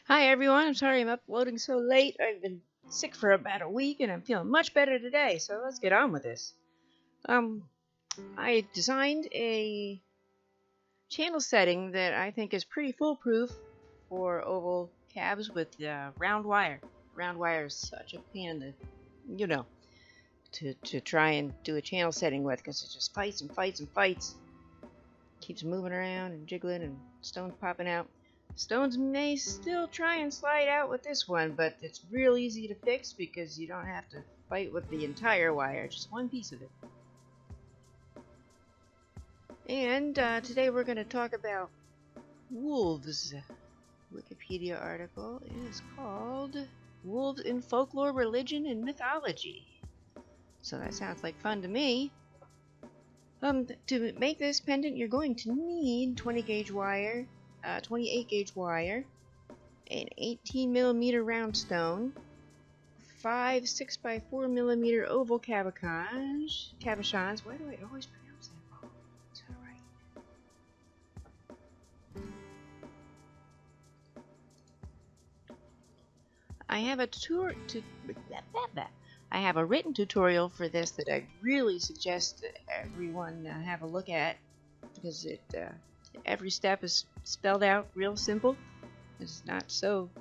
Hi everyone, I'm sorry I'm uploading so late. I've been sick for about a week and I'm feeling much better today, so let's get on with this. I designed a channel setting that I think is pretty foolproof for oval cabs with round wire. Round wire is such a pain in the, to try and do a channel setting with because it just fights and fights and fights. Keeps moving around and jiggling and stones popping out. Stones may still try and slide out with this one, but it's real easy to fix because you don't have to fight with the entire wire, just one piece of it. And today we're going to talk about wolves. Wikipedia article is called Wolves in Folklore, Religion, and Mythology. So that sounds like fun to me. To make this pendant, you're going to need 20 gauge wire, 28 gauge wire, an 18mm round stone, 5 6x4mm oval cabochons. Why do I always pronounce that wrong? Is that right? I have a written tutorial for this that I really suggest everyone have a look at because every step is spelled out real simple. It's not so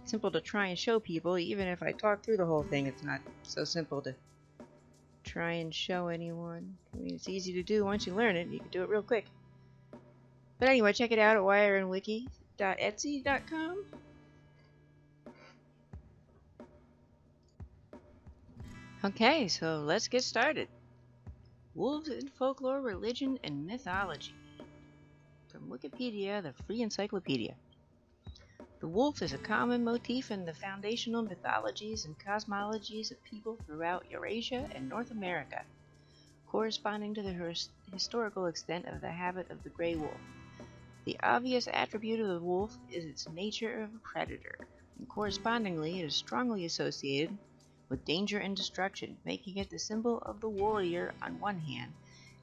simple to try and show people. Even if I talk through the whole thing, it's not so simple to try and show anyone. I mean, it's easy to do once you learn it. You can do it real quick. But anyway, check it out at wireandwiki.etsy.com. Okay, so let's get started. Wolves in Folklore, Religion, and Mythology. From Wikipedia, the free encyclopedia. The wolf is a common motif in the foundational mythologies and cosmologies of people throughout Eurasia and North America, corresponding to the historical extent of the habit of the gray wolf. The obvious attribute of the wolf is its nature of a predator, and correspondingly it is strongly associated with danger and destruction, making it the symbol of the warrior on one hand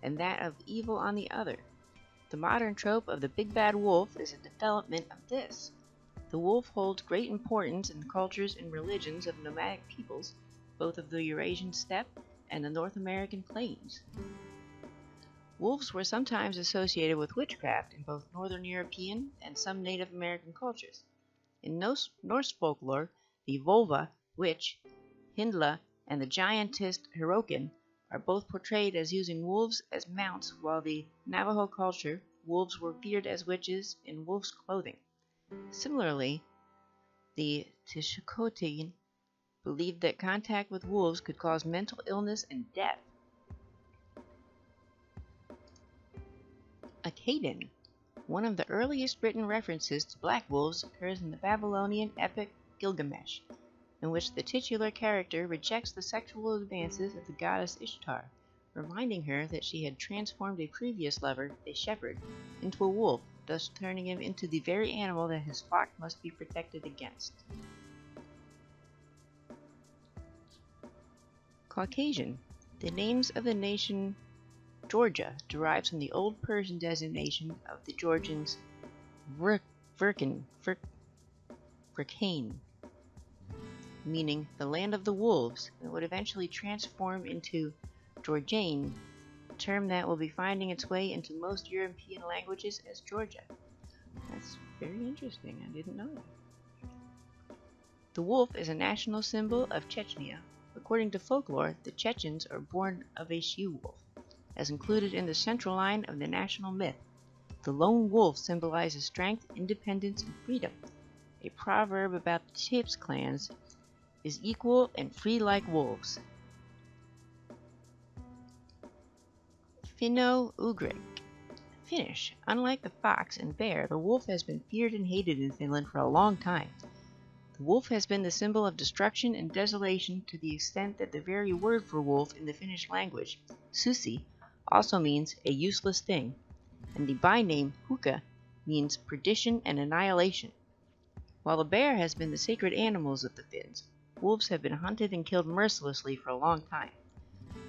and that of evil on the other. The modern trope of the big bad wolf is a development of this. The wolf holds great importance in the cultures and religions of nomadic peoples, both of the Eurasian steppe and the North American plains. Wolves were sometimes associated with witchcraft in both Northern European and some Native American cultures. In Norse folklore, the Volva, witch, Hindla, and the giantess Hirokin are both portrayed as using wolves as mounts, while the Navajo culture, wolves were feared as witches in wolf's clothing. Similarly, the Tishkotin believed that contact with wolves could cause mental illness and death. Akkadian, one of the earliest written references to black wolves, occurs in the Babylonian epic Gilgamesh, in which the titular character rejects the sexual advances of the goddess Ishtar, reminding her that she had transformed a previous lover, a shepherd, into a wolf, thus turning him into the very animal that his flock must be protected against. Caucasian. The names of the nation Georgia derives from the Old Persian designation of the Georgians Vrkane, meaning the land of the wolves, and would eventually transform into Georgian, a term that will be finding its way into most European languages as Georgia. That's very interesting. I didn't know that. The wolf is a national symbol of Chechnya. According to folklore, the Chechens are born of a she-wolf, as included in the central line of the national myth. The lone wolf symbolizes strength, independence, and freedom. A proverb about the Shapes clans is equal and free like wolves. Finno-Ugric. Finnish. Unlike the fox and bear, the wolf has been feared and hated in Finland for a long time. The wolf has been the symbol of destruction and desolation to the extent that the very word for wolf in the Finnish language, susi, also means a useless thing, and the byname hukka means perdition and annihilation. While the bear has been the sacred animals of the Finns, wolves have been hunted and killed mercilessly for a long time.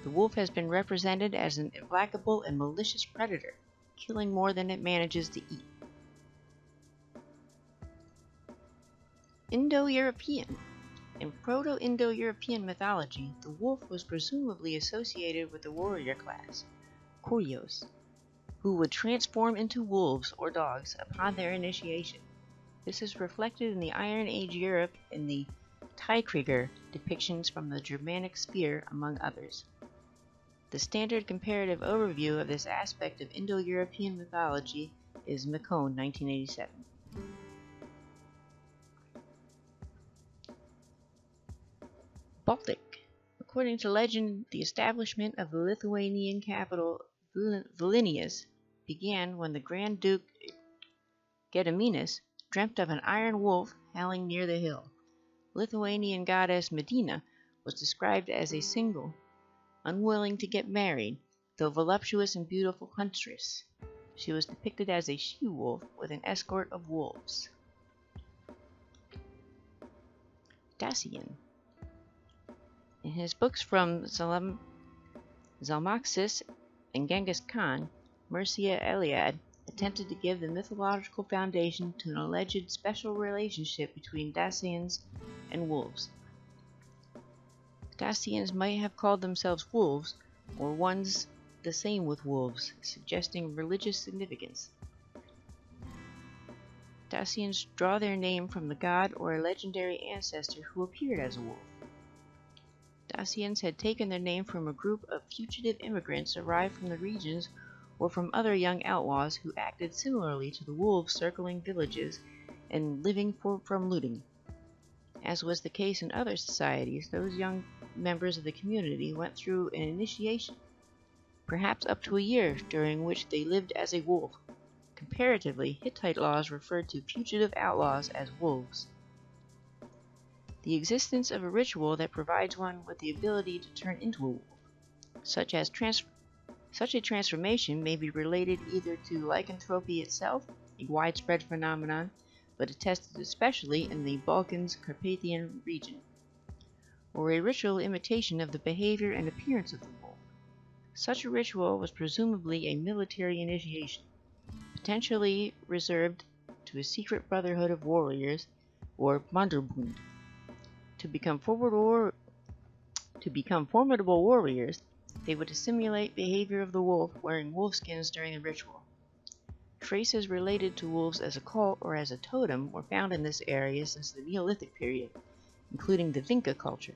The wolf has been represented as an implacable and malicious predator, killing more than it manages to eat. Indo-European. In Proto-Indo-European mythology, the wolf was presumably associated with the warrior class, Koryos, who would transform into wolves or dogs upon their initiation. This is reflected in the Iron Age Europe in the Teikrieger depictions from the Germanic sphere, among others. The standard comparative overview of this aspect of Indo-European mythology is Macone, 1987. Baltic. According to legend, the establishment of the Lithuanian capital Vilnius began when the Grand Duke Gediminas dreamt of an iron wolf howling near the hill. Lithuanian goddess Medina was described as a single, unwilling to get married, though voluptuous and beautiful huntress. She was depicted as a she-wolf with an escort of wolves. Dacian. In his books from Zalmoxis and Genghis Khan, Mircea Eliade attempted to give the mythological foundation to an alleged special relationship between Dacians and wolves. Dacians might have called themselves wolves, or ones the same with wolves, suggesting religious significance. Dacians draw their name from the god or a legendary ancestor who appeared as a wolf. Dacians had taken their name from a group of fugitive immigrants arrived from the regions or from other young outlaws who acted similarly to the wolves circling villages and living from looting. As was the case in other societies, those young members of the community went through an initiation, perhaps up to a year, during which they lived as a wolf. Comparatively, Hittite laws referred to fugitive outlaws as wolves. The existence of a ritual that provides one with the ability to turn into a wolf, such a transformation may be related either to lycanthropy itself, a widespread phenomenon, but attested especially in the Balkans Carpathian region, or a ritual imitation of the behavior and appearance of the wolf. Such a ritual was presumably a military initiation, potentially reserved to a secret brotherhood of warriors, or Wanderbund. To become formidable warriors, they would assimilate behavior of the wolf, wearing wolfskins during the ritual. Traces related to wolves as a cult or as a totem were found in this area since the Neolithic period, including the Vinca culture.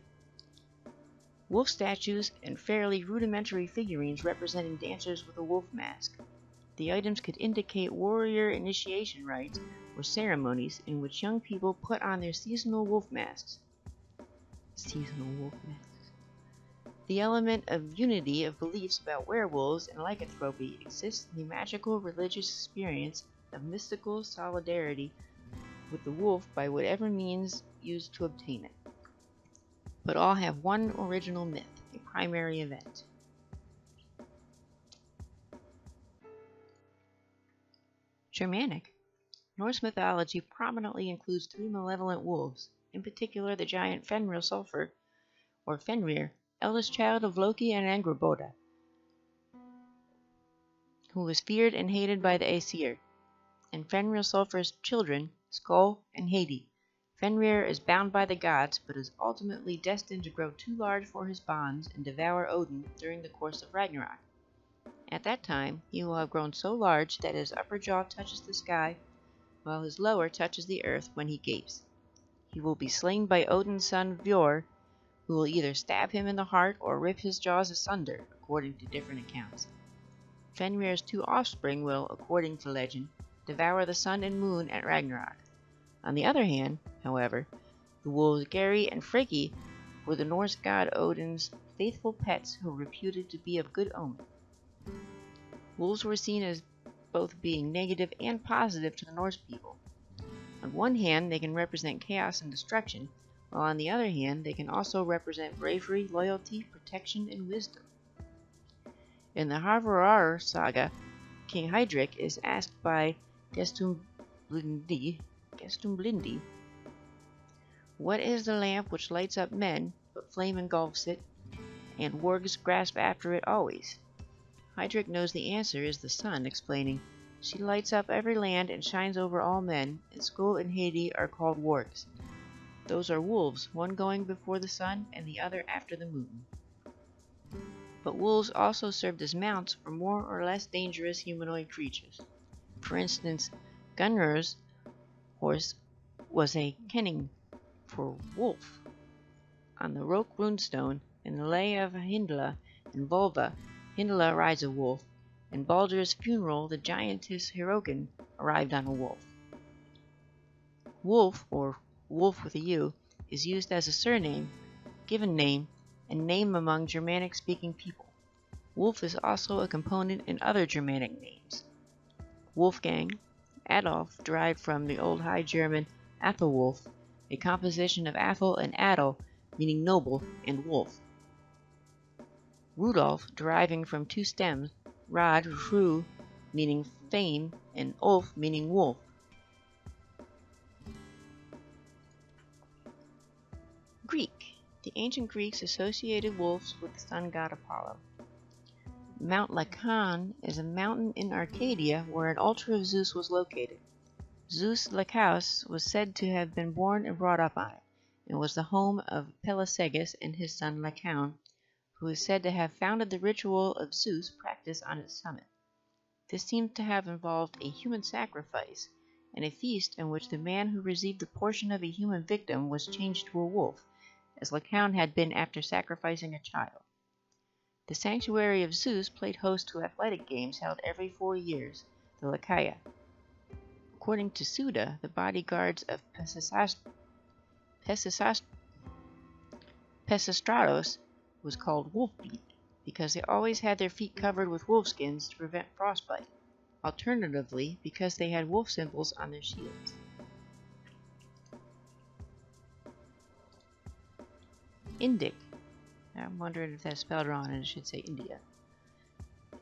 Wolf statues and fairly rudimentary figurines representing dancers with a wolf mask. The items could indicate warrior initiation rites or ceremonies in which young people put on their seasonal wolf masks. The element of unity of beliefs about werewolves and lycanthropy exists in the magical religious experience of mystical solidarity with the wolf by whatever means used to obtain it. But all have one original myth, a primary event. Germanic. Norse mythology prominently includes three malevolent wolves, in particular the giant Fenrir Sulfur, or Fenrir, eldest child of Loki and Angrboda, who was feared and hated by the Aesir, and Fenrir Sulfur's children, Skoll and Hedi. Fenrir is bound by the gods, but is ultimately destined to grow too large for his bonds and devour Odin during the course of Ragnarok. At that time, he will have grown so large that his upper jaw touches the sky, while his lower touches the earth when he gapes. He will be slain by Odin's son Vjor, who will either stab him in the heart or rip his jaws asunder, according to different accounts. Fenrir's two offspring will, according to legend, devour the sun and moon at Ragnarok. On the other hand, however, the wolves Geri and Friggi were the Norse god Odin's faithful pets who were reputed to be of good omen. Wolves were seen as both being negative and positive to the Norse people. On one hand, they can represent chaos and destruction, while on the other hand, they can also represent bravery, loyalty, protection, and wisdom. In the Harfarar saga, King Heidrek is asked by Gestumblindi, "What is the lamp which lights up men, but flame engulfs it, and wargs grasp after it always?" Heidrek knows the answer is the sun, explaining, "She lights up every land and shines over all men, and Skoll and Hedi are called wargs. Those are wolves, one going before the sun and the other after the moon. But wolves also served as mounts for more or less dangerous humanoid creatures. For instance, Gunnr's horse was a kenning for wolf. On the Roke runestone, in the Lay of Hyndla and Volva, Hyndla rides a wolf. In Baldur's funeral, the giantess Hirokin arrived on a wolf. Wolf, or wolf with a U, is used as a surname, given name, and name among Germanic-speaking people. Wolf is also a component in other Germanic names. Wolfgang, Adolf, derived from the Old High German Athelwolf, a composition of Athel and Adel, meaning noble, and wolf. Rudolf, deriving from two stems, Rad, Ru, meaning fame, and Ulf, meaning wolf. Greek. The ancient Greeks associated wolves with the sun god Apollo. Mount Lycaon is a mountain in Arcadia where an altar of Zeus was located. Zeus Lycaos was said to have been born and brought up on it, and was the home of Pelesegus and his son Lycaon, who is said to have founded the ritual of Zeus practiced on its summit. This seems to have involved a human sacrifice, and a feast in which the man who received the portion of a human victim was changed to a wolf, as Lycaon had been after sacrificing a child. The sanctuary of Zeus played host to athletic games held every 4 years, the Lycaea. According to Suda, the bodyguards of Pesistratos was called wolf-feet because they always had their feet covered with wolfskins to prevent frostbite, alternatively because they had wolf symbols on their shields. Indic. I'm wondering if that's spelled wrong and it should say India.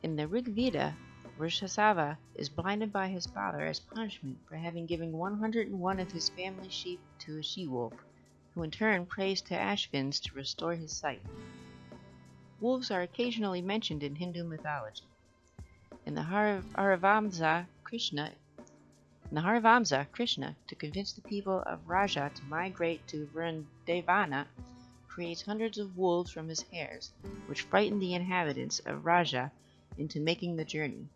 In the Rig Veda, Vrishasava is blinded by his father as punishment for having given 101 of his family sheep to a she-wolf, who in turn prays to Ashvins to restore his sight. Wolves are occasionally mentioned in Hindu mythology. In the Harivamsa, Krishna, to convince the people of Raja to migrate to Vrindavana, creates hundreds of wolves from his hairs, which frighten the inhabitants of Raja into making the journey.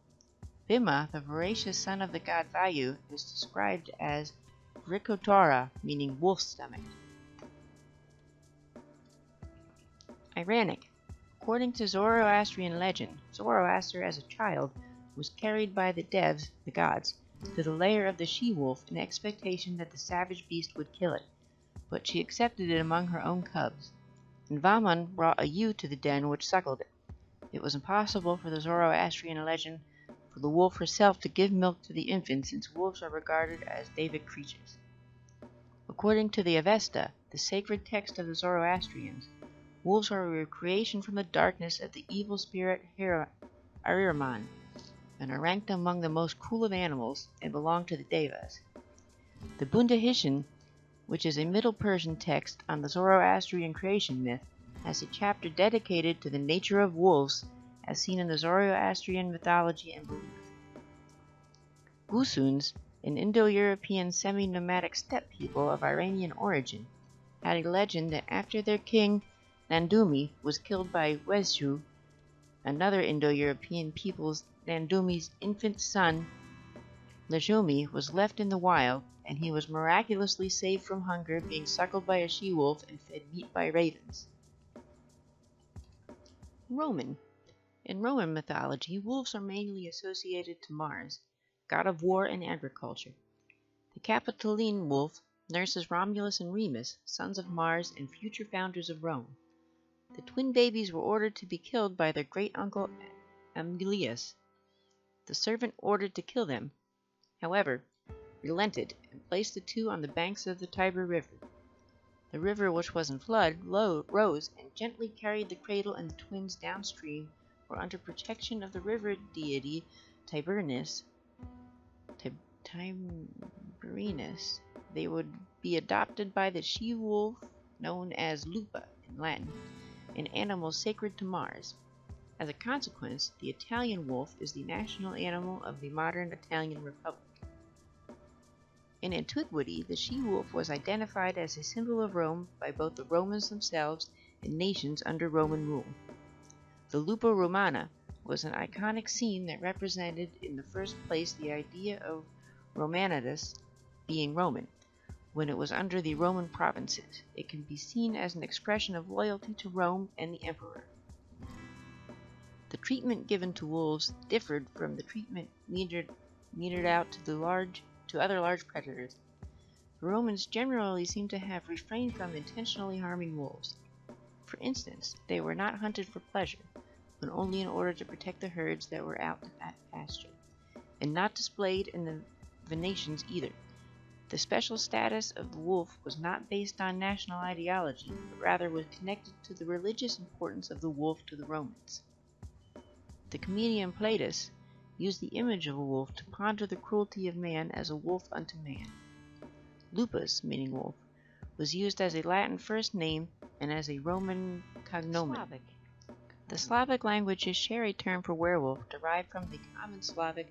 Bhima, the voracious son of the god Vayu, is described as Vrikottara, meaning wolf stomach. Iranic. According to Zoroastrian legend, Zoroaster as a child was carried by the devs, the gods, to the lair of the she-wolf in expectation that the savage beast would kill it, but she accepted it among her own cubs, and Vaman brought a ewe to the den which suckled it. It was impossible for the Zoroastrian legend for the wolf herself to give milk to the infant, since wolves are regarded as David creatures. According to the Avesta, the sacred text of the Zoroastrians, wolves are a recreation from the darkness of the evil spirit Ahriman, and are ranked among the most cruel of animals and belong to the Devas. The Bundahishan, which is a Middle Persian text on the Zoroastrian creation myth, has a chapter dedicated to the nature of wolves as seen in the Zoroastrian mythology and belief. Gusuns, an Indo-European semi-nomadic steppe people of Iranian origin, had a legend that after their king Nandumi was killed by Wezhu, another Indo-European people's Nandumi's infant son Lajumi was left in the wild, and he was miraculously saved from hunger, being suckled by a she-wolf and fed meat by ravens. Roman. In Roman mythology, wolves are mainly associated to Mars, god of war and agriculture. The Capitoline wolf nurses Romulus and Remus, sons of Mars and future founders of Rome. The twin babies were ordered to be killed by their great-uncle Amulius. The servant ordered to kill them, however, relented and placed the two on the banks of the Tiber River. The river, which was in flood, rose and gently carried the cradle and the twins downstream, where under protection of the river deity Tiberinus, they would be adopted by the she-wolf known as Lupa in Latin, an animal sacred to Mars. As a consequence, the Italian wolf is the national animal of the modern Italian Republic. In antiquity, the she-wolf was identified as a symbol of Rome by both the Romans themselves and nations under Roman rule. The Lupo Romana was an iconic scene that represented in the first place the idea of Romanitas being Roman. When it was under the Roman provinces, it can be seen as an expression of loyalty to Rome and the emperor. The treatment given to wolves differed from the treatment meted out to other large predators. The Romans generally seem to have refrained from intentionally harming wolves. For instance, they were not hunted for pleasure, but only in order to protect the herds that were out at pasture, and not displayed in the Venetians either. The special status of the wolf was not based on national ideology, but rather was connected to the religious importance of the wolf to the Romans. The comedian Plautus used the image of a wolf to ponder the cruelty of man as a wolf unto man. Lupus, meaning wolf, was used as a Latin first name and as a Roman cognomen. Slavic. The Slavic languages share a term for werewolf derived from the common Slavic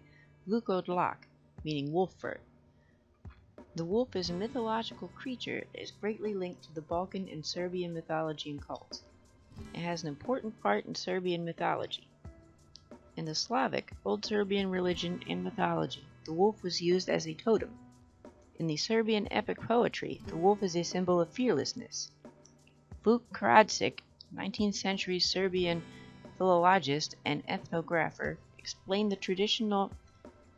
vukodlak, meaning wolf fur. The wolf is a mythological creature that is greatly linked to the Balkan and Serbian mythology and cults. It has an important part in Serbian mythology. In the Slavic, Old Serbian religion and mythology, the wolf was used as a totem. In the Serbian epic poetry, the wolf is a symbol of fearlessness. Vuk Karadžić, 19th century Serbian philologist and ethnographer, explained the traditional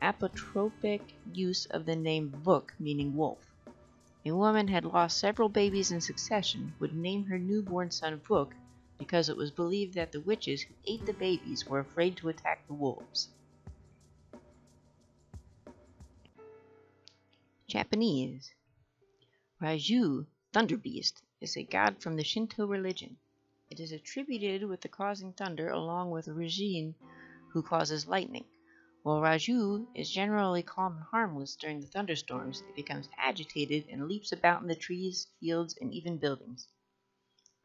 apotropic use of the name Vuk, meaning wolf. A woman had lost several babies in succession, would name her newborn son Vuk, because it was believed that the witches who ate the babies were afraid to attack the wolves. Japanese. Raju, thunder beast, is a god from the Shinto religion. It is attributed with the causing thunder along with Rajin, who causes lightning. While Raju is generally calm and harmless during the thunderstorms, it becomes agitated and leaps about in the trees, fields, and even buildings.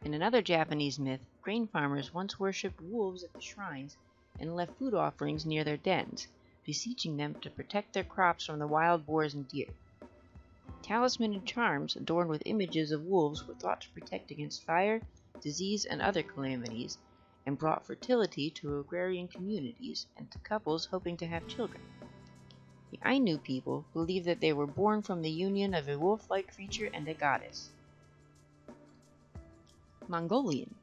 In another Japanese myth, grain farmers once worshipped wolves at the shrines and left food offerings near their dens, beseeching them to protect their crops from the wild boars and deer. Talisman and charms adorned with images of wolves were thought to protect against fire, disease, and other calamities, and brought fertility to agrarian communities and to couples hoping to have children. The Ainu people believed that they were born from the union of a wolf-like creature and a goddess. Mongolian.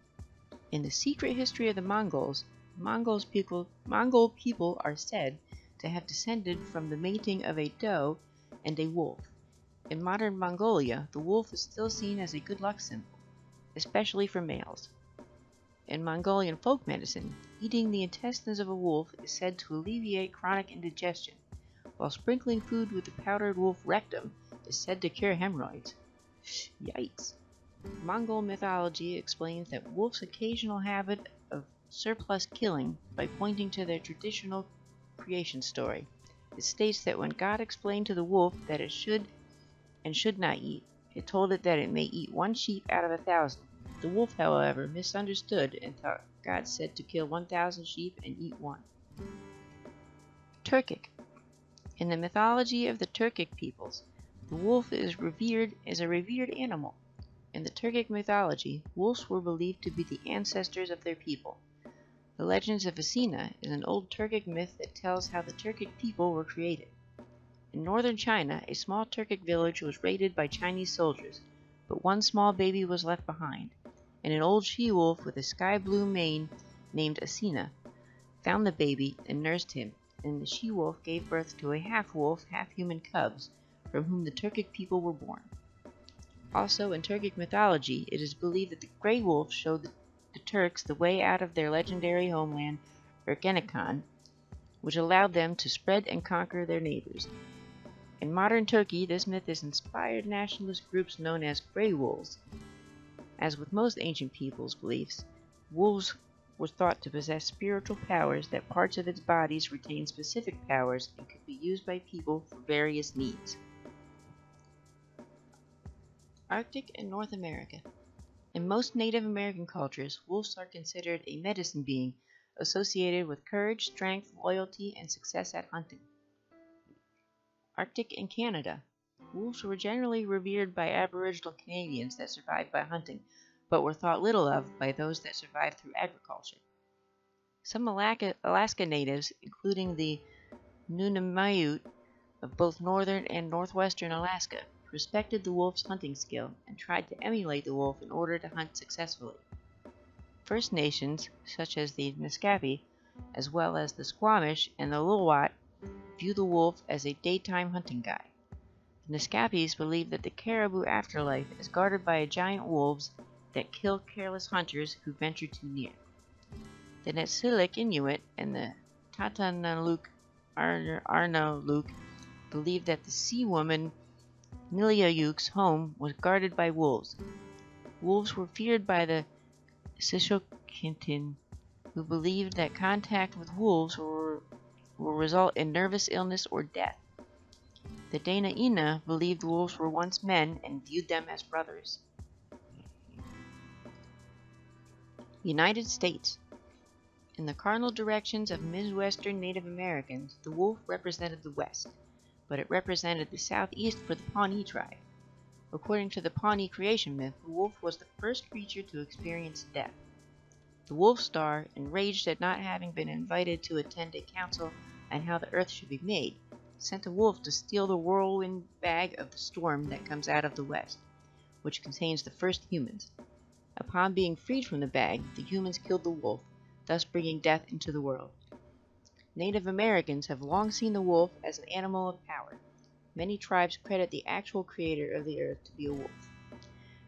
In the secret history of the Mongols, Mongol people are said to have descended from the mating of a doe and a wolf. In modern Mongolia, the wolf is still seen as a good luck symbol, especially for males. In Mongolian folk medicine, eating the intestines of a wolf is said to alleviate chronic indigestion, while sprinkling food with the powdered wolf rectum is said to cure hemorrhoids. Yikes! Mongol mythology explains that wolves' occasional habit of surplus killing by pointing to their traditional creation story. It states that when God explained to the wolf that it should and should not eat, it told it that it may eat 1 sheep out of 1,000. The wolf, however, misunderstood and thought God said to kill 1,000 sheep and eat 1. Turkic. In the mythology of the Turkic peoples, the wolf is a revered animal. In the Turkic mythology, wolves were believed to be the ancestors of their people. The Legends of Asina is an old Turkic myth that tells how the Turkic people were created. In northern China, a small Turkic village was raided by Chinese soldiers, but one small baby was left behind, and an old she-wolf with a sky-blue mane named Asina found the baby and nursed him, and the she-wolf gave birth to a half-wolf, half-human cubs, from whom the Turkic people were born. Also, in Turkic mythology, it is believed that the Grey Wolf showed the Turks the way out of their legendary homeland, Ergenekon, which allowed them to spread and conquer their neighbors. In modern Turkey, this myth has inspired nationalist groups known as Grey Wolves. As with most ancient peoples' beliefs, wolves were thought to possess spiritual powers that parts of its bodies retained specific powers and could be used by people for various needs. Arctic and North America. In most Native American cultures, wolves are considered a medicine being associated with courage, strength, loyalty, and success at hunting. Arctic and Canada. Wolves were generally revered by Aboriginal Canadians that survived by hunting, but were thought little of by those that survived through agriculture. Some Alaska natives, including the Nunavut of both northern and northwestern Alaska, respected the wolf's hunting skill and tried to emulate the wolf in order to hunt successfully. First Nations, such as the Naskapi, as well as the Squamish and the Lilwat, view the wolf as a daytime hunting guide. The Naskapis believe that the caribou afterlife is guarded by giant wolves that kill careless hunters who venture too near. The Netsilik Inuit and the Tatanaluk Arnaluk believe that the sea woman Niliayuk's home was guarded by wolves. Wolves were feared by the Sishokintin, who believed that contact with wolves will result in nervous illness or death. The Dana-Ina believed wolves were once men and viewed them as brothers. United States. In the cardinal directions of Midwestern Native Americans, the wolf represented the West, but it represented the Southeast for the Pawnee tribe. According to the Pawnee creation myth, the wolf was the first creature to experience death. The wolf star, enraged at not having been invited to attend a council on how the earth should be made, sent a wolf to steal the whirlwind bag of the storm that comes out of the west, which contains the first humans. Upon being freed from the bag, the humans killed the wolf, thus bringing death into the world. Native Americans have long seen the wolf as an animal of power. Many tribes credit the actual creator of the earth to be a wolf.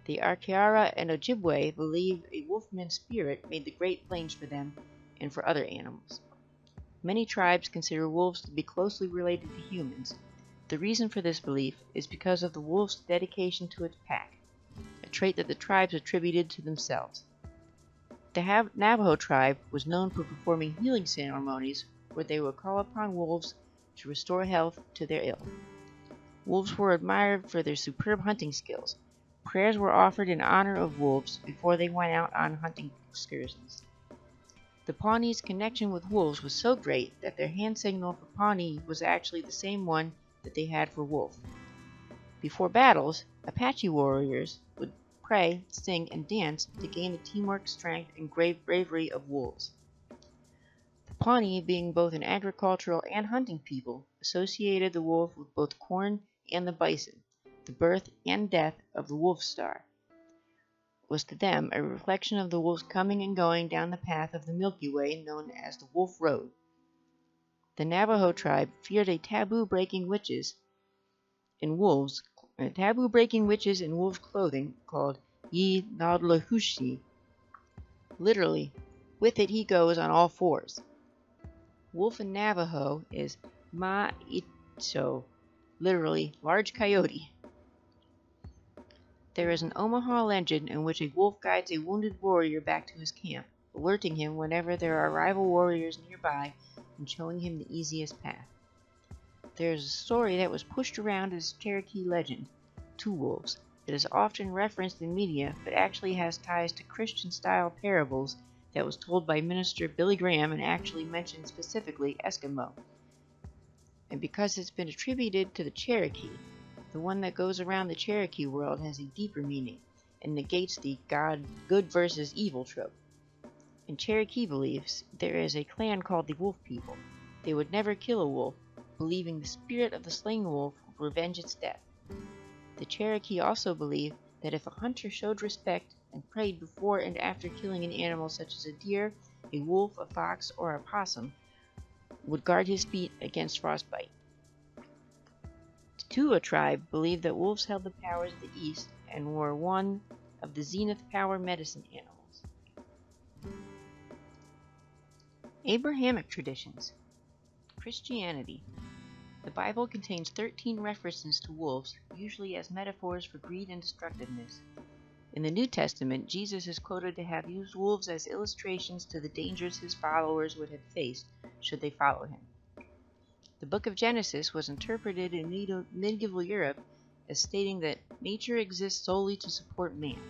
The Arkiara and Ojibwe believe a wolfman spirit made the Great Plains for them and for other animals. Many tribes consider wolves to be closely related to humans. The reason for this belief is because of the wolf's dedication to its pack, a trait that the tribes attributed to themselves. The Navajo tribe was known for performing healing ceremonies where they would call upon wolves to restore health to their ill. Wolves were admired for their superb hunting skills. Prayers were offered in honor of wolves before they went out on hunting excursions. The Pawnees' connection with wolves was so great that their hand signal for Pawnee was actually the same one that they had for wolf. Before battles, Apache warriors would pray, sing, and dance to gain the teamwork, strength, and bravery of wolves. The Pawnee, being both an agricultural and hunting people, associated the wolf with both corn and the bison. The birth and death of the wolf star was to them a reflection of the wolf's coming and going down the path of the Milky Way known as the Wolf Road. The Navajo tribe feared taboo-breaking witches in wolves' clothing called Ye Nodlahushi. Literally, with it he goes on all fours. Wolf in Navajo is Ma-itso, literally large coyote. There is an Omaha legend in which a wolf guides a wounded warrior back to his camp, alerting him whenever there are rival warriors nearby and showing him the easiest path. There is a story that was pushed around as Cherokee legend, Two Wolves, that is often referenced in media but actually has ties to Christian-style parables that was told by Minister Billy Graham and actually mentioned specifically Eskimo. And because it's been attributed to the Cherokee, the one that goes around the Cherokee world has a deeper meaning and negates the good versus evil trope. In Cherokee beliefs, there is a clan called the Wolf People. They would never kill a wolf, believing the spirit of the slain wolf would revenge its death. The Cherokee also believe that if a hunter showed respect and prayed before and after killing an animal such as a deer, a wolf, a fox, or a possum, would guard his feet against frostbite. The Tua tribe believed that wolves held the powers of the East and were one of the zenith power medicine animals. Abrahamic traditions. Christianity. The Bible contains 13 references to wolves, usually as metaphors for greed and destructiveness. In the New Testament, Jesus is quoted to have used wolves as illustrations to the dangers his followers would have faced should they follow him. The book of Genesis was interpreted in medieval Europe as stating that nature exists solely to support man,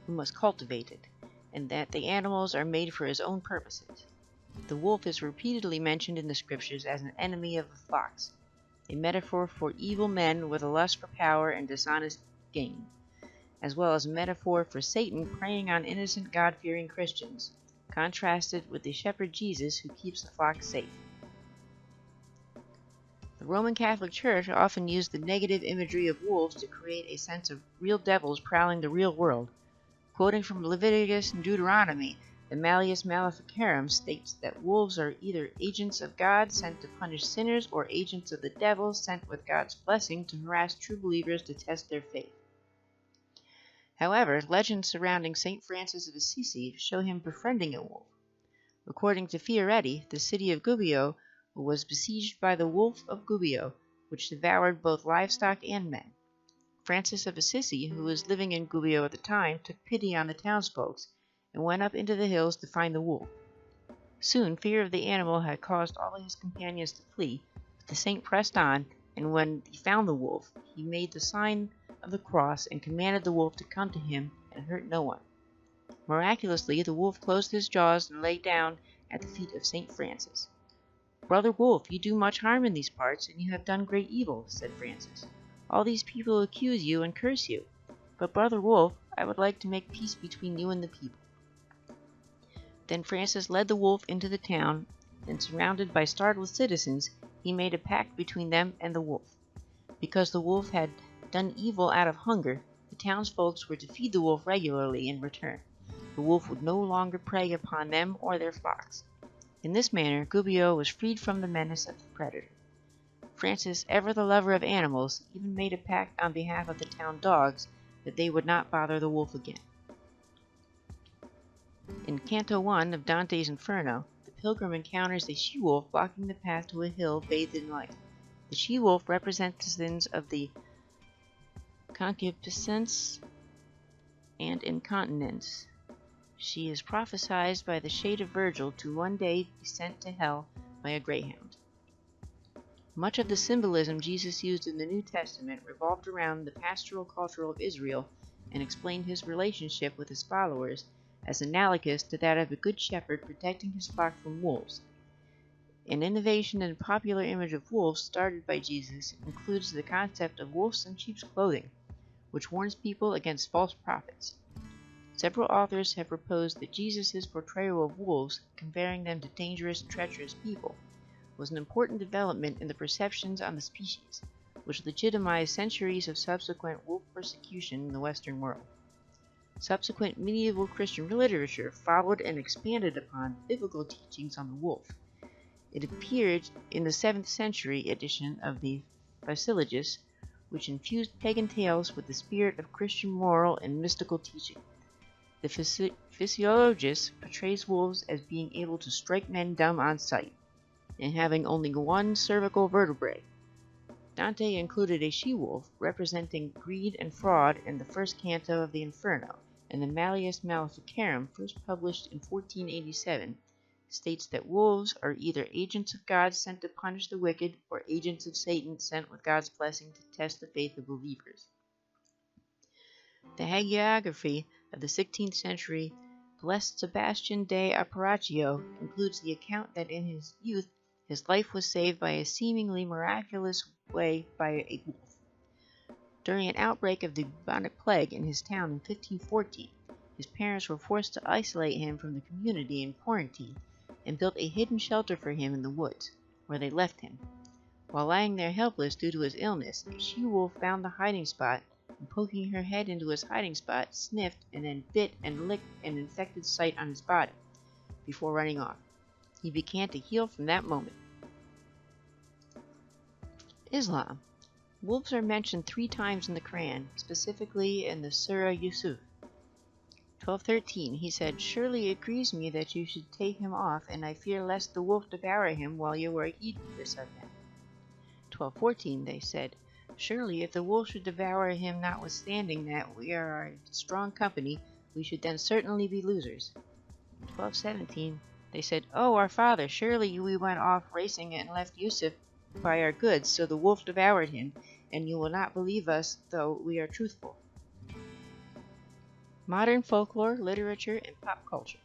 who must cultivate it, and that the animals are made for his own purposes. The wolf is repeatedly mentioned in the scriptures as an enemy of the flocks. a metaphor for evil men with a lust for power and dishonest gain, as well as a metaphor for Satan preying on innocent God-fearing Christians, contrasted with the shepherd Jesus who keeps the flock safe. The Roman Catholic Church often used the negative imagery of wolves to create a sense of real devils prowling the real world. Quoting from Leviticus and Deuteronomy, the Malleus Maleficarum states that wolves are either agents of God sent to punish sinners or agents of the devil sent with God's blessing to harass true believers to test their faith. However, legends surrounding St. Francis of Assisi show him befriending a wolf. According to Fioretti, the city of Gubbio was besieged by the wolf of Gubbio, which devoured both livestock and men. Francis of Assisi, who was living in Gubbio at the time, took pity on the townsfolk and went up into the hills to find the wolf. Soon, fear of the animal had caused all his companions to flee, but the saint pressed on, and when he found the wolf, he made the sign of the cross and commanded the wolf to come to him and hurt no one. Miraculously, the wolf closed his jaws and lay down at the feet of St. Francis. "Brother Wolf, you do much harm in these parts, and you have done great evil," said Francis. "All these people accuse you and curse you. But, Brother Wolf, I would like to make peace between you and the people." Then Francis led the wolf into the town, and surrounded by startled citizens, he made a pact between them and the wolf. Because the wolf had done evil out of hunger, the townsfolk were to feed the wolf regularly in return. The wolf would no longer prey upon them or their flocks. In this manner, Gubbio was freed from the menace of the predator. Francis, ever the lover of animals, even made a pact on behalf of the town dogs that they would not bother the wolf again. In Canto 1 of Dante's Inferno, the pilgrim encounters a she-wolf blocking the path to a hill bathed in light. The she-wolf represents the sins of the concupiscence and incontinence. She is prophesied by the shade of Virgil to one day be sent to hell by a greyhound. Much of the symbolism Jesus used in the New Testament revolved around the pastoral culture of Israel and explained his relationship with his followers as analogous to that of a good shepherd protecting his flock from wolves. An innovation in the popular image of wolves started by Jesus includes the concept of wolves in sheep's clothing, which warns people against false prophets. Several authors have proposed that Jesus' portrayal of wolves, comparing them to dangerous and treacherous people, was an important development in the perceptions on the species, which legitimized centuries of subsequent wolf persecution in the Western world. Subsequent medieval Christian literature followed and expanded upon biblical teachings on the wolf. It appeared in the 7th century edition of the Physiologus, which infused pagan tales with the spirit of Christian moral and mystical teaching. The Physiologus portrays wolves as being able to strike men dumb on sight, and having only one cervical vertebrae. Dante included a she-wolf representing greed and fraud in the first canto of the Inferno, and the Malleus Maleficarum, first published in 1487, states that wolves are either agents of God sent to punish the wicked or agents of Satan sent with God's blessing to test the faith of believers. The hagiography of the 16th century Blessed Sebastian de Apparaccio includes the account that in his youth his life was saved by a seemingly miraculous way by a wolf. During an outbreak of the bubonic plague in his town in 1514, his parents were forced to isolate him from the community in quarantine and built a hidden shelter for him in the woods, where they left him. While lying there helpless due to his illness, a she-wolf found the hiding spot and, poking her head into his hiding spot, sniffed and then bit and licked an infected site on his body before running off. He began to heal from that moment. Islam. Wolves are mentioned 3 times in the Quran, specifically in the Surah Yusuf. 12:13, he said, "Surely it grieves me that you should take him off, and I fear lest the wolf devour him while you are heedless of him." 12:14, they said, "Surely if the wolf should devour him notwithstanding that we are a strong company, we should then certainly be losers." 12:17, they said, "Oh, our father, surely we went off racing and left Yusuf by our goods, so the wolf devoured him, and you will not believe us, though we are truthful." Modern folklore, literature, and pop culture.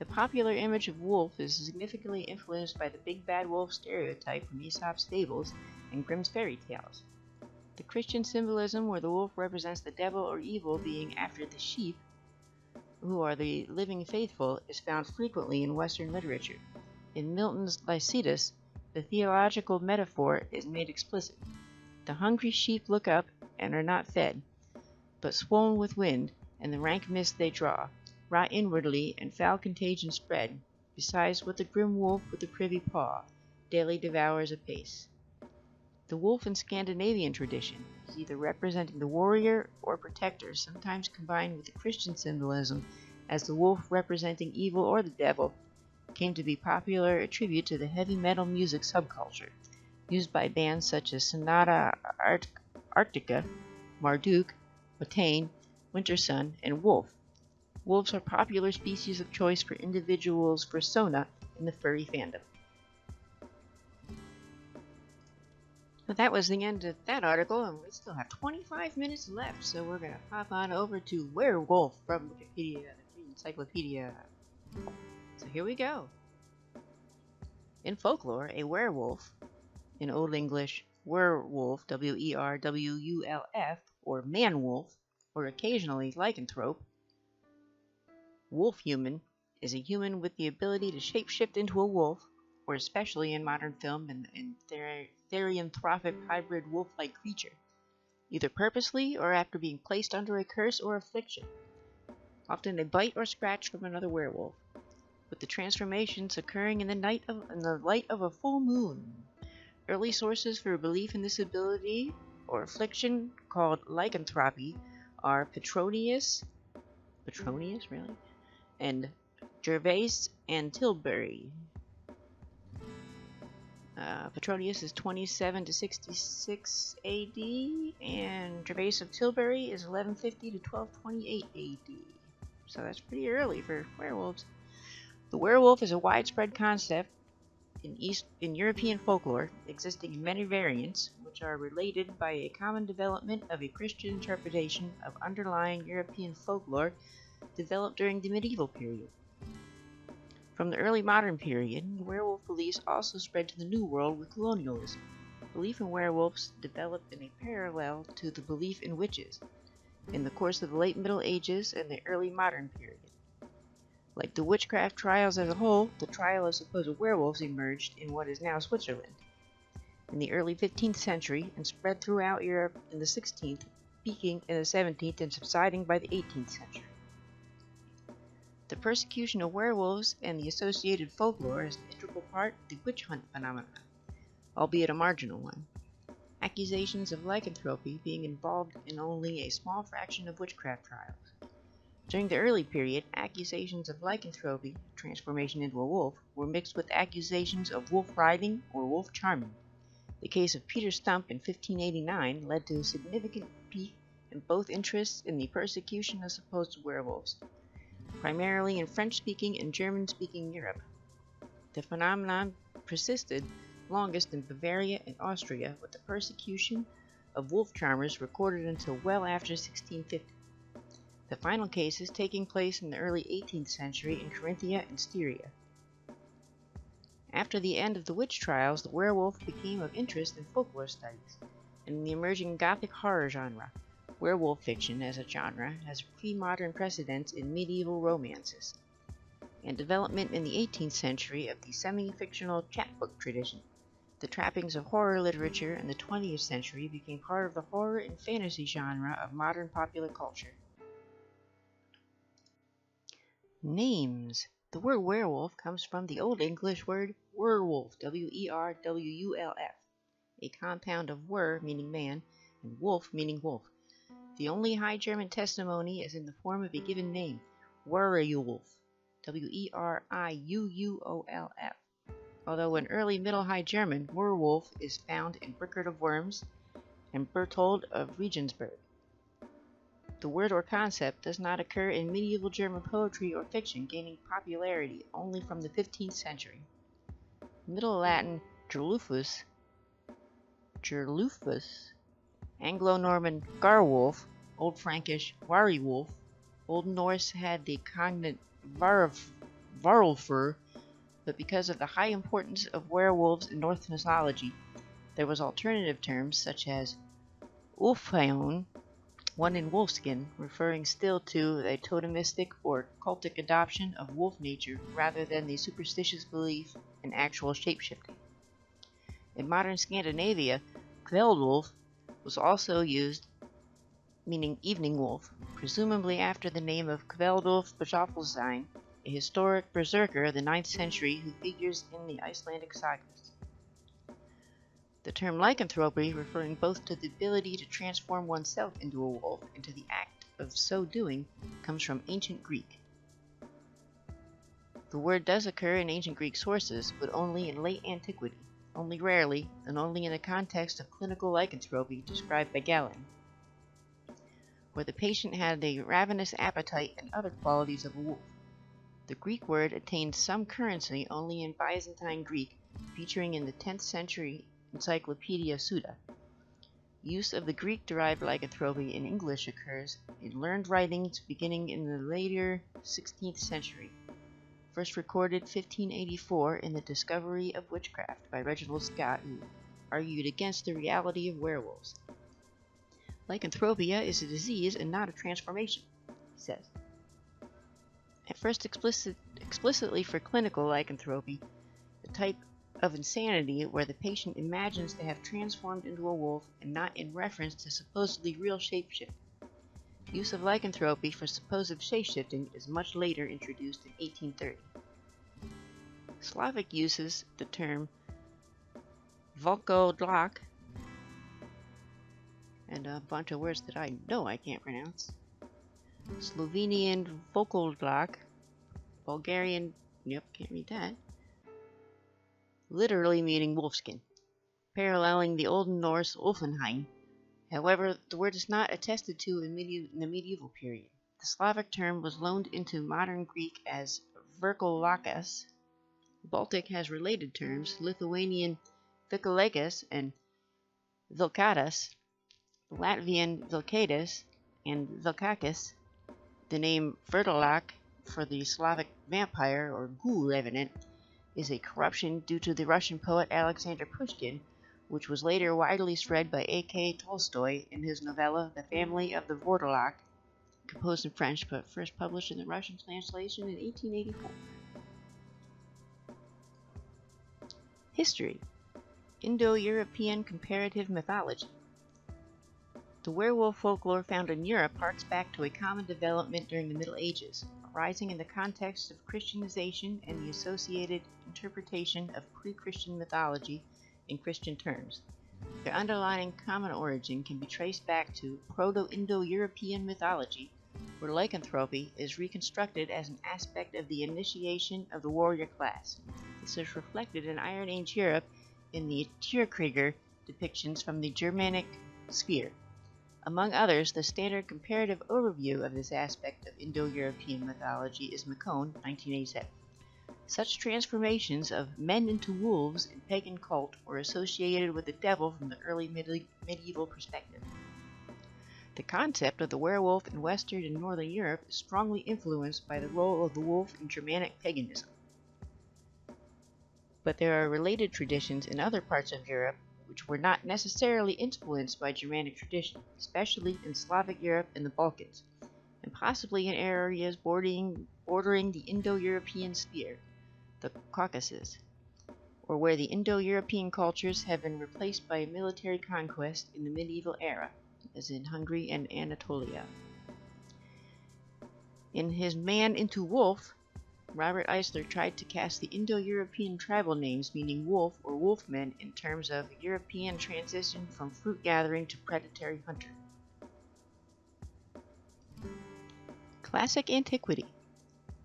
The popular image of wolf is significantly influenced by the big bad wolf stereotype from Aesop's fables and Grimm's fairy tales. The Christian symbolism where the wolf represents the devil or evil being after the sheep, who are the living faithful, is found frequently in Western literature. In Milton's Lycidas, the theological metaphor is made explicit. The hungry sheep look up and are not fed, but swollen with wind, and the rank mist they draw, rot inwardly, and foul contagion spread, besides what the grim wolf with the privy paw daily devours apace. The wolf in Scandinavian tradition is either representing the warrior or protector, sometimes combined with the Christian symbolism, as the wolf representing evil or the devil came to be popular a tribute to the heavy metal music subculture, used by bands such as Sonata Arctica, Marduk, Watain, Wintersun, and Wolf. Wolves are popular species of choice for individuals' persona in the furry fandom. So that was the end of that article, and we still have 25 minutes left, so we're going to pop on over to Werewolf from Wikipedia, the free encyclopedia. So here we go. In folklore, a werewolf, in Old English, werewolf, W-E-R-W-U-L-F, or man-wolf, or occasionally lycanthrope, wolf-human, is a human with the ability to shapeshift into a wolf, or especially in modern film, and therianthropic hybrid wolf-like creature, either purposely or after being placed under a curse or affliction, often a bite or scratch from another werewolf, with the transformations occurring in the light of a full moon. Early sources for belief in this ability or affliction, called lycanthropy, are Petronius, really? And Gervase and Tilbury. Petronius is 27 to 66 AD, and Gervase of Tilbury is 1150 to 1228 AD. So that's pretty early for werewolves. The werewolf is a widespread concept in European folklore, existing in many variants, which are related by a common development of a Christian interpretation of underlying European folklore developed during the medieval period. From the early modern period, werewolf beliefs also spread to the New World with colonialism. Belief in werewolves developed in a parallel to the belief in witches in the course of the late Middle Ages and the early modern period. Like the witchcraft trials as a whole, the trial of supposed werewolves emerged in what is now Switzerland in the early 15th century and spread throughout Europe in the 16th, peaking in the 17th and subsiding by the 18th century. The persecution of werewolves and the associated folklore is an integral part of the witch hunt phenomenon, albeit a marginal one. Accusations of lycanthropy being involved in only a small fraction of witchcraft trials. During the early period, accusations of lycanthropy, transformation into a wolf, were mixed with accusations of wolf riding or wolf charming. The case of Peter Stump in 1589 led to a significant peak in both interests in the persecution of supposed werewolves, primarily in French-speaking and German-speaking Europe. The phenomenon persisted longest in Bavaria and Austria, with the persecution of wolf charmers recorded until well after 1650. The final cases taking place in the early 18th century in Carinthia and Styria. After the end of the witch trials, the werewolf became of interest in folklore studies and in the emerging Gothic horror genre. Werewolf fiction as a genre has pre-modern precedents in medieval romances, and development in the 18th century of the semi-fictional chapbook tradition. The trappings of horror literature in the 20th century became part of the horror and fantasy genre of modern popular culture. Names. The word werewolf comes from the Old English word werwolf, W-E-R-W-U-L-F, a compound of wer, meaning man, and wolf, meaning wolf. The only High German testimony is in the form of a given name, Werewolf, W-E-R-I-U-U-O-L-F, although in early Middle High German, werewolf is found in Brickert of Worms and Berthold of Regensburg. The word or concept does not occur in medieval German poetry or fiction, gaining popularity only from the 15th century. Middle Latin gerlufus, Anglo-Norman garwolf, Old Frankish wariwolf, Old Norse had the cognate Werewolfer, but because of the high importance of werewolves in Norse mythology, there was alternative terms such as Ulfheon, one in wolfskin, referring still to a totemistic or cultic adoption of wolf nature rather than the superstitious belief in actual shapeshifting. In modern Scandinavia, Kveldwolf was also used, meaning evening wolf, presumably after the name of Kveldwolf Bjafalsson, a historic berserker of the 9th century who figures in the Icelandic sagas. The term lycanthropy, referring both to the ability to transform oneself into a wolf and to the act of so doing, comes from ancient Greek. The word does occur in ancient Greek sources, but only in late antiquity, only rarely, and only in the context of clinical lycanthropy described by Galen, where the patient had a ravenous appetite and other qualities of a wolf. The Greek word attained some currency only in Byzantine Greek, featuring in the 10th century Encyclopedia Suda. Use of the Greek-derived lycanthropy in English occurs in learned writings beginning in the later 16th century, first recorded 1584 in The Discovery of Witchcraft by Reginald Scott, who argued against the reality of werewolves. Lycanthropia is a disease and not a transformation, he says. At first explicitly for clinical lycanthropy, the type of insanity where the patient imagines to have transformed into a wolf and not in reference to supposedly real shapeshifting. Use of lycanthropy for supposed shapeshifting is much later introduced in 1830. Slavic uses the term volkodlak and a bunch of words that I know I can't pronounce. Slovenian volkodlak, Bulgarian, can't read that, literally meaning wolfskin, paralleling the Old Norse Ulfenheim. However, the word is not attested to in the medieval period. The Slavic term was loaned into modern Greek as verkolakas. Baltic has related terms, Lithuanian vikalekas and vilkatas, Latvian vilkatas and vilkakis. The name Vertolak for the Slavic vampire or ghoul revenant is a corruption due to the Russian poet Alexander Pushkin, which was later widely spread by A.K. Tolstoy in his novella The Family of the Vortolak, composed in French but first published in the Russian translation in 1884. History: Indo-European comparative mythology. The werewolf folklore found in Europe harks back to a common development during the Middle Ages, arising in the context of Christianization and the associated interpretation of pre-Christian mythology in Christian terms. Their underlying common origin can be traced back to Proto-Indo-European mythology, where lycanthropy is reconstructed as an aspect of the initiation of the warrior class. This is reflected in Iron Age Europe in the Tierkrieger depictions from the Germanic sphere. Among others, the standard comparative overview of this aspect of Indo-European mythology is Macone, 1987. Such transformations of men into wolves in pagan cult were associated with the devil from the early medieval perspective. The concept of the werewolf in Western and Northern Europe is strongly influenced by the role of the wolf in Germanic paganism. But there are related traditions in other parts of Europe which were not necessarily influenced by Germanic tradition, especially in Slavic Europe and the Balkans, and possibly in areas bordering the Indo-European sphere, the Caucasus, or where the Indo-European cultures have been replaced by military conquest in the medieval era, as in Hungary and Anatolia. In his Man into Wolf, Robert Eisler tried to cast the Indo-European tribal names meaning wolf or wolfmen in terms of European transition from fruit gathering to predatory hunter. Classic antiquity.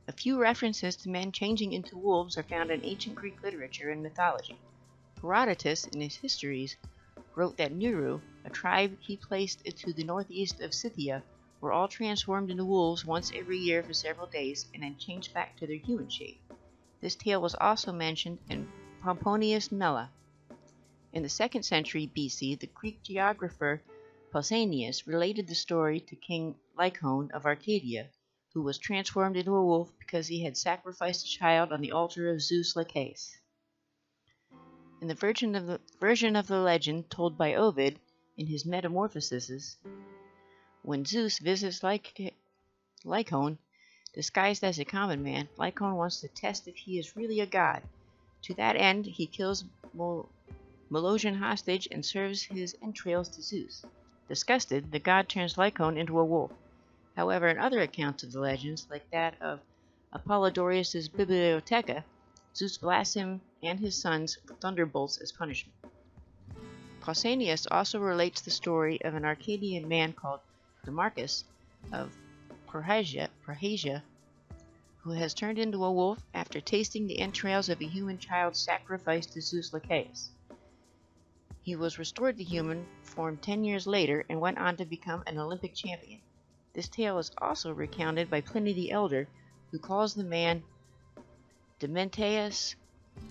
A few references to men changing into wolves are found in ancient Greek literature and mythology. Herodotus, in his histories, wrote that Nuru, a tribe he placed to the northeast of Scythia, were all transformed into wolves once every year for several days and then changed back to their human shape. This tale was also mentioned in Pomponius Mela. In the 2nd century BC, the Greek geographer Pausanias related the story to King Lycaon of Arcadia, who was transformed into a wolf because he had sacrificed a child on the altar of Zeus Laches. In the version of the legend told by Ovid in his Metamorphoses, when Zeus visits Lycaon, disguised as a common man, Lycaon wants to test if he is really a god. To that end, he kills Molossian hostage and serves his entrails to Zeus. Disgusted, the god turns Lycaon into a wolf. However, in other accounts of the legends, like that of Apollodorus's Bibliotheca, Zeus blasts him and his sons with thunderbolts as punishment. Pausanias also relates the story of an Arcadian man called Demarchus of Perhasia, who has turned into a wolf after tasting the entrails of a human child sacrificed to Zeus Laches. He was restored to human form 10 years later and went on to become an Olympic champion. This tale is also recounted by Pliny the Elder, who calls the man Dementeus,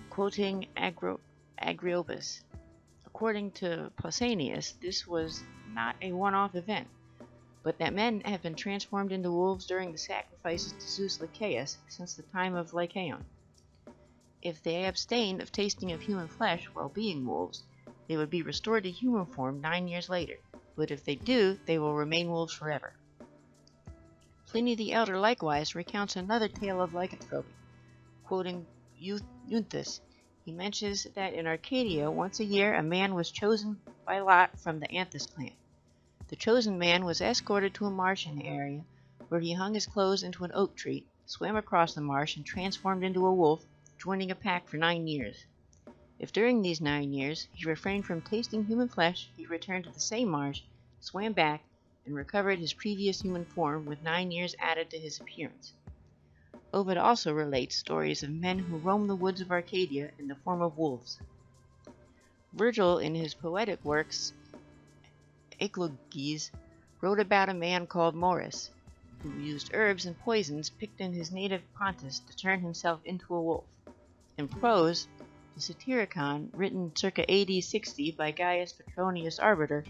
quoting Agriopus. According to Pausanias, this was not a one-off event, but that men have been transformed into wolves during the sacrifices to Zeus Laches since the time of Lycaon. If they abstain of tasting of human flesh while being wolves, they would be restored to human form 9 years later, but if they do, they will remain wolves forever. Pliny the Elder likewise recounts another tale of lycanthropy. Quoting Eunthes, he mentions that in Arcadia once a year a man was chosen by lot from the Anthus clan. The chosen man was escorted to a marsh in the area, where he hung his clothes into an oak tree, swam across the marsh, and transformed into a wolf, joining a pack for 9 years. If during these 9 years he refrained from tasting human flesh, he returned to the same marsh, swam back, and recovered his previous human form with 9 years added to his appearance. Ovid also relates stories of men who roam the woods of Arcadia in the form of wolves. Virgil, in his poetic works Eclogies, wrote about a man called Morus, who used herbs and poisons picked in his native Pontus to turn himself into a wolf. In prose, the Satyricon, written circa AD 60 by Gaius Petronius Arbiter,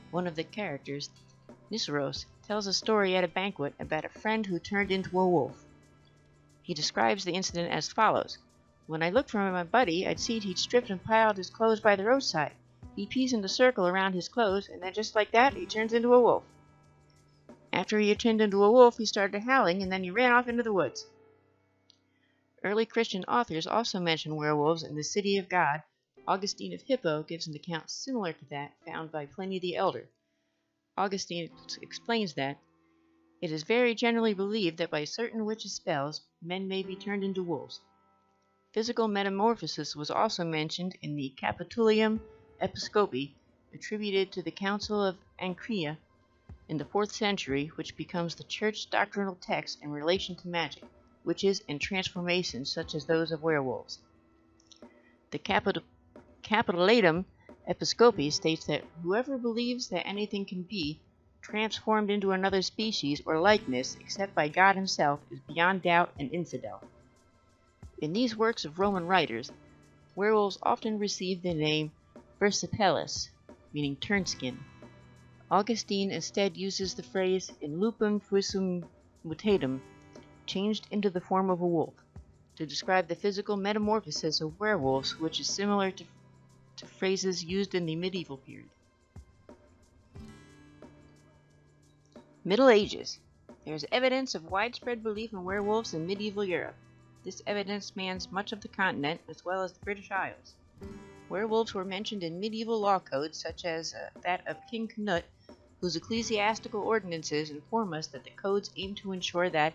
one of the characters, Niceros, tells a story at a banquet about a friend who turned into a wolf. He describes the incident as follows. When I looked for my buddy, I'd seen he'd stripped and piled his clothes by the roadside. He pees in a circle around his clothes, and then just like that, he turns into a wolf. After he had turned into a wolf, he started howling, and then he ran off into the woods. Early Christian authors also mention werewolves in the City of God. Augustine of Hippo gives an account similar to that found by Pliny the Elder. Augustine explains that it is very generally believed that by certain witches' spells, men may be turned into wolves. Physical metamorphosis was also mentioned in the Capitolium Episcopi, attributed to the Council of Ancrea in the 4th century, which becomes the church doctrinal text in relation to magic, witches, and transformations such as those of werewolves. The Capitolatum Episcopi states that whoever believes that anything can be transformed into another species or likeness except by God himself is beyond doubt an infidel. In these works of Roman writers, werewolves often receive the name Versipellis, meaning turnskin. Augustine instead uses the phrase in lupum fuisum mutatum, changed into the form of a wolf, to describe the physical metamorphosis of werewolves, which is similar to phrases used in the medieval period. Middle Ages. There is evidence of widespread belief in werewolves in medieval Europe. This evidence spans much of the continent as well as the British Isles. Werewolves were mentioned in medieval law codes such as that of King Canute, whose ecclesiastical ordinances inform us that the codes aim to ensure that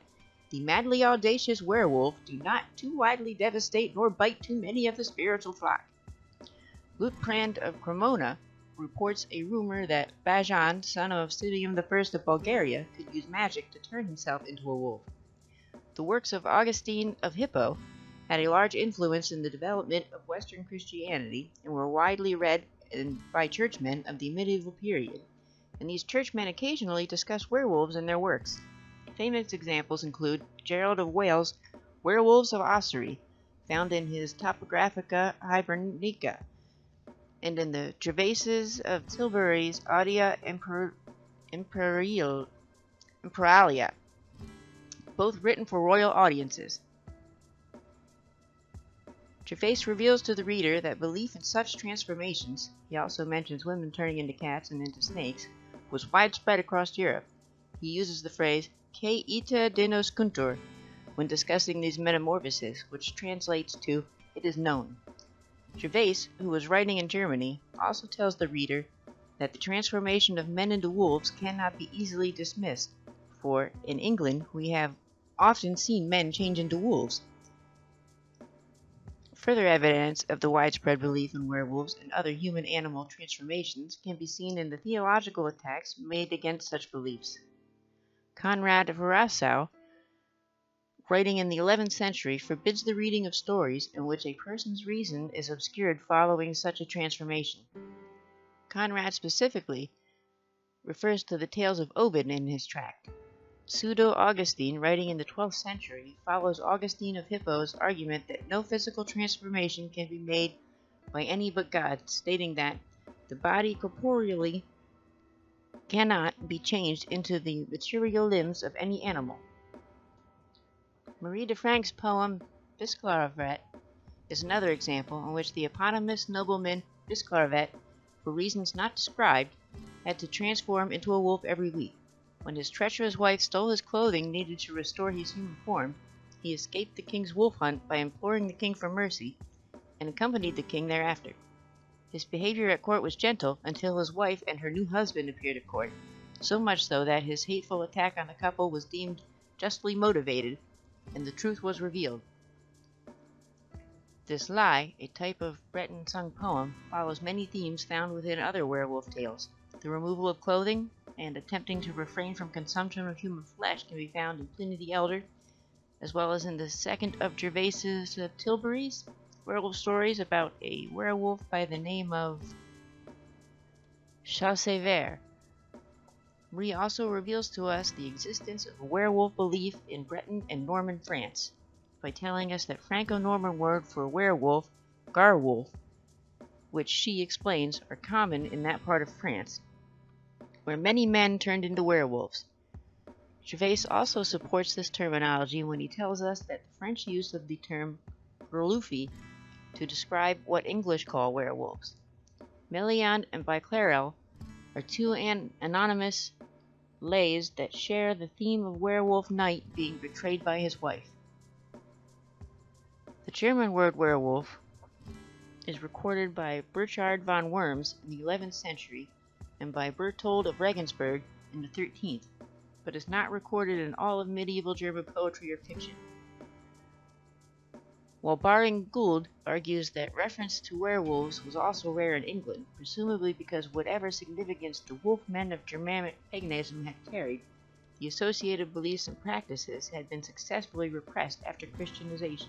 the madly audacious werewolf do not too widely devastate nor bite too many of the spiritual flock. Liutprand of Cremona reports a rumor that Bajan, son of Sidium I of Bulgaria, could use magic to turn himself into a wolf. The works of Augustine of Hippo had a large influence in the development of Western Christianity and were widely read by churchmen of the medieval period, and these churchmen occasionally discuss werewolves in their works. Famous examples include Gerald of Wales' Werewolves of Ossory, found in his Topographica Hibernica, and in the Gervases of Tilbury's Audia Imperalia. both written for royal audiences. Gervais reveals to the reader that belief in such transformations, he also mentions women turning into cats and into snakes, was widespread across Europe. He uses the phrase "que ita denoscuntur" when discussing these metamorphoses, which translates to "it is known." Gervais, who was writing in Germany, also tells the reader that the transformation of men into wolves cannot be easily dismissed, for in England we have often seen men change into wolves. Further evidence of the widespread belief in werewolves and other human-animal transformations can be seen in the theological attacks made against such beliefs. Conrad of Rantzau, writing in the 11th century, forbids the reading of stories in which a person's reason is obscured following such a transformation. Conrad specifically refers to the tales of Ovid in his tract. Pseudo-Augustine, writing in the 12th century, follows Augustine of Hippo's argument that no physical transformation can be made by any but God, stating that the body corporeally cannot be changed into the material limbs of any animal. Marie de Franc's poem Bisclaveret is another example in which the eponymous nobleman Bisclaveret, for reasons not described, had to transform into a wolf every week. When his treacherous wife stole his clothing needed to restore his human form, he escaped the king's wolf hunt by imploring the king for mercy, and accompanied the king thereafter. His behavior at court was gentle until his wife and her new husband appeared at court, so much so that his hateful attack on the couple was deemed justly motivated, and the truth was revealed. This lie, a type of Breton sung poem, follows many themes found within other werewolf tales. The removal of clothing and attempting to refrain from consumption of human flesh can be found in Pliny the Elder, as well as in the second of Gervais's Tilbury's werewolf stories about a werewolf by the name of Chassevert. Marie also reveals to us the existence of a werewolf belief in Breton and Norman France, by telling us that Franco-Norman word for werewolf, garwolf, which she explains are common in that part of France, where many men turned into werewolves. Gervais also supports this terminology when he tells us that the French use of the term werwolfie to describe what English call werewolves. Meliand and Biclarel are two anonymous lays that share the theme of werewolf knight being betrayed by his wife. The German word werewolf is recorded by Burchard von Worms in the 11th century and by Berthold of Regensburg in the 13th, but is not recorded in all of medieval German poetry or fiction. While Baring Gould argues that reference to werewolves was also rare in England, presumably because whatever significance the wolf-men of Germanic paganism had carried, the associated beliefs and practices had been successfully repressed after Christianization.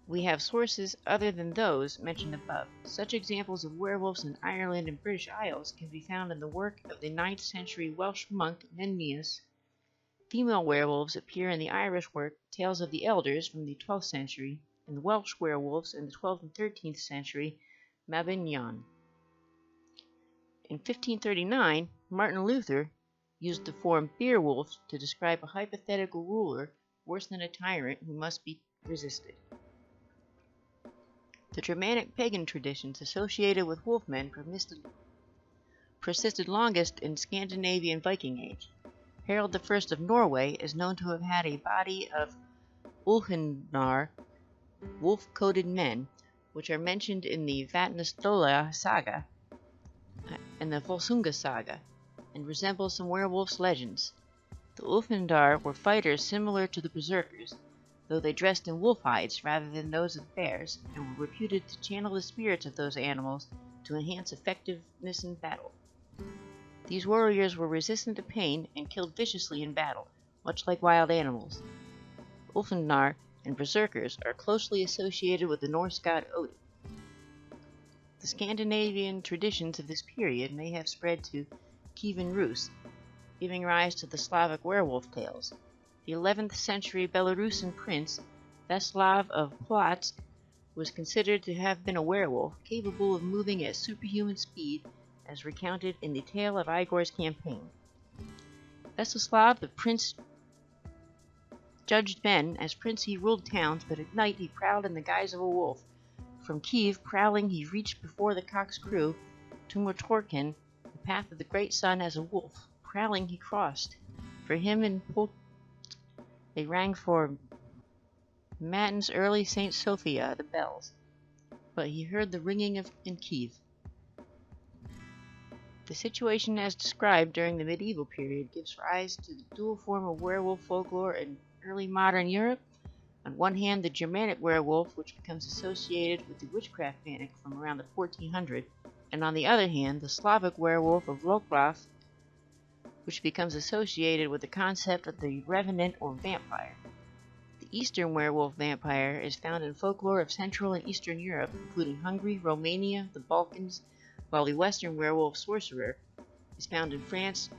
We have sources other than those mentioned above. Such examples of werewolves in Ireland and British Isles can be found in the work of the 9th century Welsh monk Nennius. Female werewolves appear in the Irish work Tales of the Elders from the 12th century, and the Welsh werewolves in the 12th and 13th century Mabinogion. In 1539, Martin Luther used the form Beowulf to describe a hypothetical ruler worse than a tyrant who must be resisted. The Germanic pagan traditions associated with wolfmen persisted longest in Scandinavian Viking Age. Harold I of Norway is known to have had a body of Ulfhundar, wolf-coated men, which are mentioned in the Vatnsdóla saga and the Volsunga saga, and resemble some werewolves' legends. The Ulfhundar were fighters similar to the berserkers, though they dressed in wolf hides rather than those of bears, and were reputed to channel the spirits of those animals to enhance effectiveness in battle. These warriors were resistant to pain and killed viciously in battle, much like wild animals. Ulfhundar and berserkers are closely associated with the Norse god Odin. The Scandinavian traditions of this period may have spread to Kievan Rus, giving rise to the Slavic werewolf tales. The 11th century Belarusian prince Vaslav of Plotsk was considered to have been a werewolf, capable of moving at superhuman speed, as recounted in the tale of Igor's campaign. Veseslav, the prince, judged men. As prince he ruled towns, but at night he prowled in the guise of a wolf. From Kiev, prowling, he reached before the cock's crew to Motorkin, the path of the great sun as a wolf. Prowling he crossed. For him in they rang for matins early St. Sophia, the bells. But he heard the ringing in Kiev. The situation as described during the medieval period gives rise to the dual form of werewolf folklore in early modern Europe. On one hand, the Germanic werewolf, which becomes associated with the witchcraft panic from around the 1400s, and on the other hand, the Slavic werewolf of Wrocław, which becomes associated with the concept of the revenant or vampire. The Eastern werewolf vampire is found in folklore of Central and Eastern Europe, including Hungary, Romania, the Balkans, while the Western werewolf sorcerer is found in France,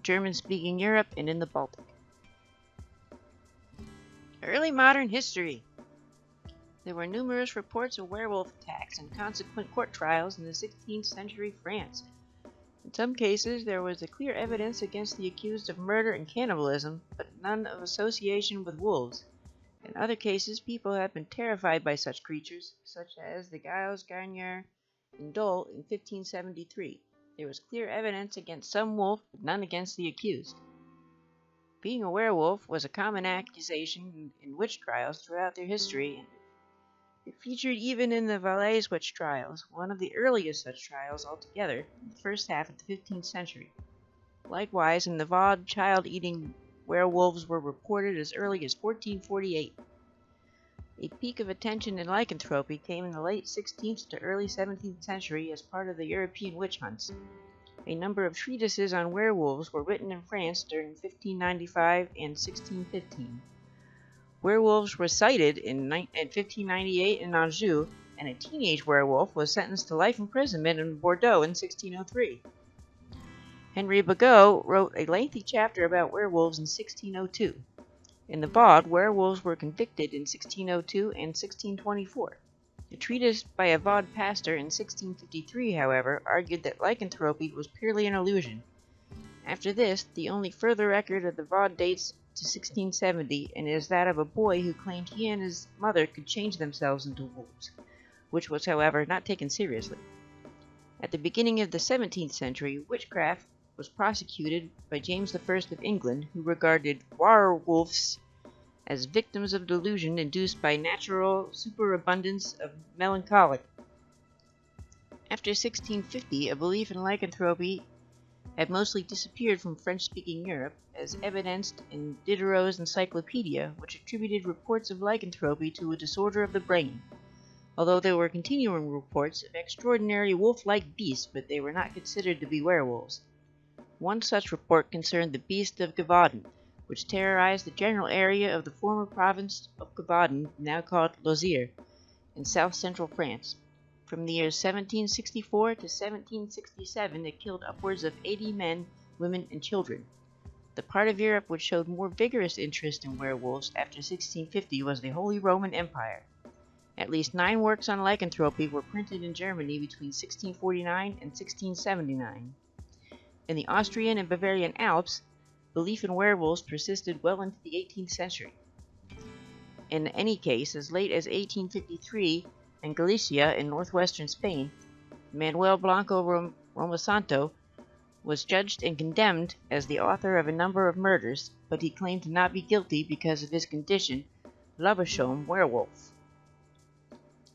German-speaking Europe, and in the Baltic. Early modern history. There were numerous reports of werewolf attacks and consequent court trials in the 16th century France. In some cases, there was clear evidence against the accused of murder and cannibalism, but none of association with wolves. In other cases, people have been terrified by such creatures, such as the Gilles Garnier in Dole in 1573. There was clear evidence against some wolf, but none against the accused. Being a werewolf was a common accusation in witch trials throughout their history, and it featured even in the Valais witch trials, one of the earliest such trials altogether, in the first half of the 15th century. Likewise, in the Vaud, child-eating werewolves were reported as early as 1448. A peak of attention in lycanthropy came in the late 16th to early 17th century as part of the European witch hunts. A number of treatises on werewolves were written in France during 1595 and 1615. Werewolves were cited in 1598 in Anjou, and a teenage werewolf was sentenced to life imprisonment in Bordeaux in 1603. Henry Bagot wrote a lengthy chapter about werewolves in 1602. In the Vaud, werewolves were convicted in 1602 and 1624. A treatise by a Vaud pastor in 1653, however, argued that lycanthropy was purely an illusion. After this, the only further record of the Vaud dates to 1670, and is that of a boy who claimed he and his mother could change themselves into wolves, which was, however, not taken seriously. At the beginning of the 17th century, witchcraft was prosecuted by James I of England, who regarded werewolves as victims of delusion induced by natural superabundance of melancholy. After 1650, a belief in lycanthropy had mostly disappeared from French-speaking Europe, as evidenced in Diderot's Encyclopedia, which attributed reports of lycanthropy to a disorder of the brain, although there were continuing reports of extraordinary wolf-like beasts, but they were not considered to be werewolves. One such report concerned the beast of Gevaudan, which terrorized the general area of the former province of Gevaudan, now called Lozère, in south-central France. From the years 1764 to 1767, it killed upwards of 80 men, women, and children. The part of Europe which showed more vigorous interest in werewolves after 1650 was the Holy Roman Empire. At least 9 works on lycanthropy were printed in Germany between 1649 and 1679. In the Austrian and Bavarian Alps, belief in werewolves persisted well into the 18th century. In any case, as late as 1853, in Galicia in northwestern Spain, Manuel Blanco Romosanto was judged and condemned as the author of a number of murders, but he claimed to not be guilty because of his condition, cabochon werewolf.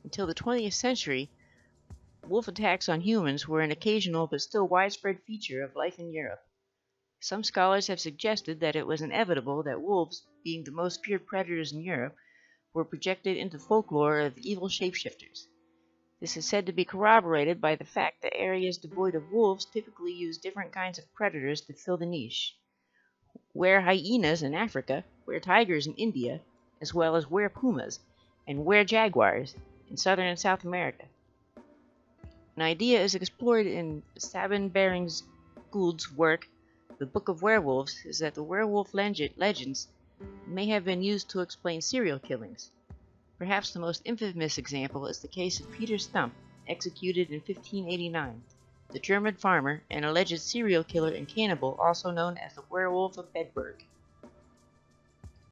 Until the 20th century, wolf attacks on humans were an occasional but still widespread feature of life in Europe. Some scholars have suggested that it was inevitable that wolves, being the most feared predators in Europe, were projected into folklore of evil shapeshifters. This is said to be corroborated by the fact that areas devoid of wolves typically use different kinds of predators to fill the niche. Were-hyenas in Africa, were-tigers in India, as well as were-pumas and were-jaguars in Southern and South America. An idea is explored in Sabin Berings Gould's work, The Book of Werewolves, is that the werewolf legends may have been used to explain serial killings. Perhaps the most infamous example is the case of Peter Stump, executed in 1589. the German farmer and alleged serial killer and cannibal also known as the Werewolf of Bedburg.